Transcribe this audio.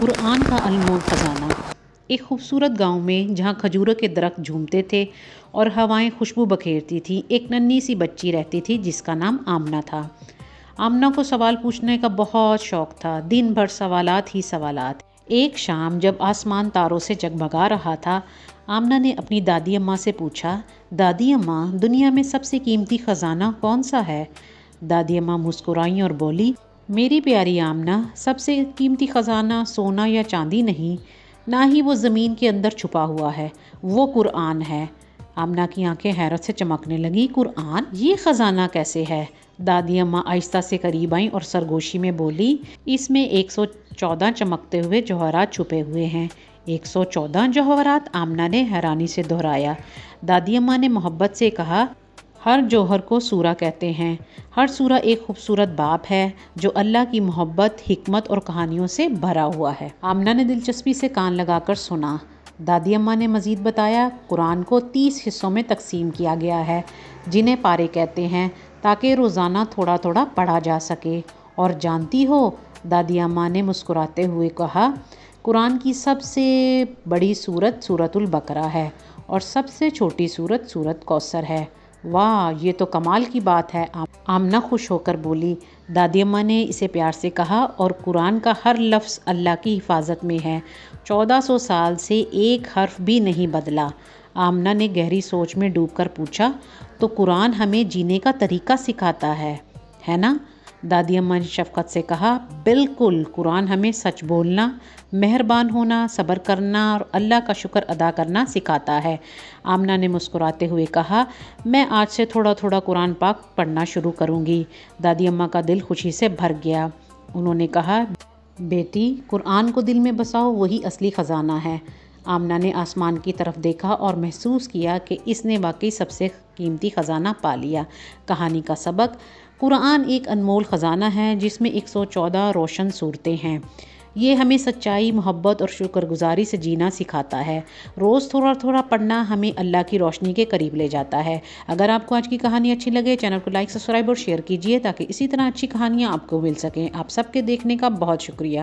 قرآن کا انمول خزانہ۔ ایک خوبصورت گاؤں میں جہاں کھجوروں کے درخت جھومتے تھے اور ہوائیں خوشبو بکھیرتی تھیں، ایک ننھی سی بچی رہتی تھی جس کا نام آمنہ تھا۔ آمنہ کو سوال پوچھنے کا بہت شوق تھا، دن بھر سوالات ہی سوالات۔ ایک شام جب آسمان تاروں سے جگمگا رہا تھا، آمنہ نے اپنی دادی اماں سے پوچھا، دادی اماں، دنیا میں سب سے قیمتی خزانہ کون سا ہے؟ دادی اماں مسکرائیں اور بولی، میری پیاری آمنہ، سب سے قیمتی خزانہ سونا یا چاندی نہیں، نہ ہی وہ زمین کے اندر چھپا ہوا ہے، وہ قرآن ہے۔ آمنہ کی آنکھیں حیرت سے چمکنے لگیں۔ قرآن؟ یہ خزانہ کیسے ہے؟ دادی اماں آہستہ سے قریب آئیں اور سرگوشی میں بولی، اس میں 114 چمکتے ہوئے جوہرات چھپے ہوئے ہیں۔ 114 جوہرات؟ آمنہ نے حیرانی سے دہرایا۔ دادی اماں نے محبت سے کہا، ہر جوہر کو سورہ کہتے ہیں، ہر سورہ ایک خوبصورت باب ہے جو اللہ کی محبت، حکمت اور کہانیوں سے بھرا ہوا ہے۔ آمنہ نے دلچسپی سے کان لگا کر سنا۔ دادی اماں نے مزید بتایا، قرآن کو 30 حصوں میں تقسیم کیا گیا ہے جنہیں پارے کہتے ہیں، تاکہ روزانہ تھوڑا تھوڑا پڑھا جا سکے۔ اور جانتی ہو، دادی اماں نے مسکراتے ہوئے کہا، قرآن کی سب سے بڑی سورت سورۃ البقرہ ہے اور سب سے چھوٹی سورت سورۃ کوثر ہے۔ واہ، یہ تو کمال کی بات ہے، آمنہ خوش ہو کر بولی۔ دادی اماں نے اسے پیار سے کہا، اور قرآن کا ہر لفظ اللہ کی حفاظت میں ہے، 1400 سال سے ایک حرف بھی نہیں بدلا۔ آمنہ نے گہری سوچ میں ڈوب کر پوچھا، تو قرآن ہمیں جینے کا طریقہ سکھاتا ہے نا؟ دادی اماں نے شفقت سے کہا، بالکل، قرآن ہمیں سچ بولنا، مہربان ہونا، صبر کرنا اور اللہ کا شکر ادا کرنا سکھاتا ہے۔ آمنہ نے مسکراتے ہوئے کہا، میں آج سے تھوڑا تھوڑا قرآن پاک پڑھنا شروع کروں گی۔ دادی اماں کا دل خوشی سے بھر گیا۔ انہوں نے کہا، بیٹی، قرآن کو دل میں بساؤ، وہی اصلی خزانہ ہے۔ آمنہ نے آسمان کی طرف دیکھا اور محسوس کیا کہ اس نے واقعی سب سے قیمتی خزانہ پا لیا۔ کہانی کا سبق: قرآن ایک انمول خزانہ ہے جس میں 114 روشن صورتیں ہیں۔ یہ ہمیں سچائی، محبت اور شکر گزاری سے جینا سکھاتا ہے۔ روز تھوڑا تھوڑا پڑھنا ہمیں اللہ کی روشنی کے قریب لے جاتا ہے۔ اگر آپ کو آج کی کہانی اچھی لگے، چینل کو لائک، سبسکرائب اور شیئر کیجیے تاکہ اسی طرح اچھی کہانیاں آپ کو مل سکیں۔ آپ سب کے دیکھنے کا بہت شکریہ۔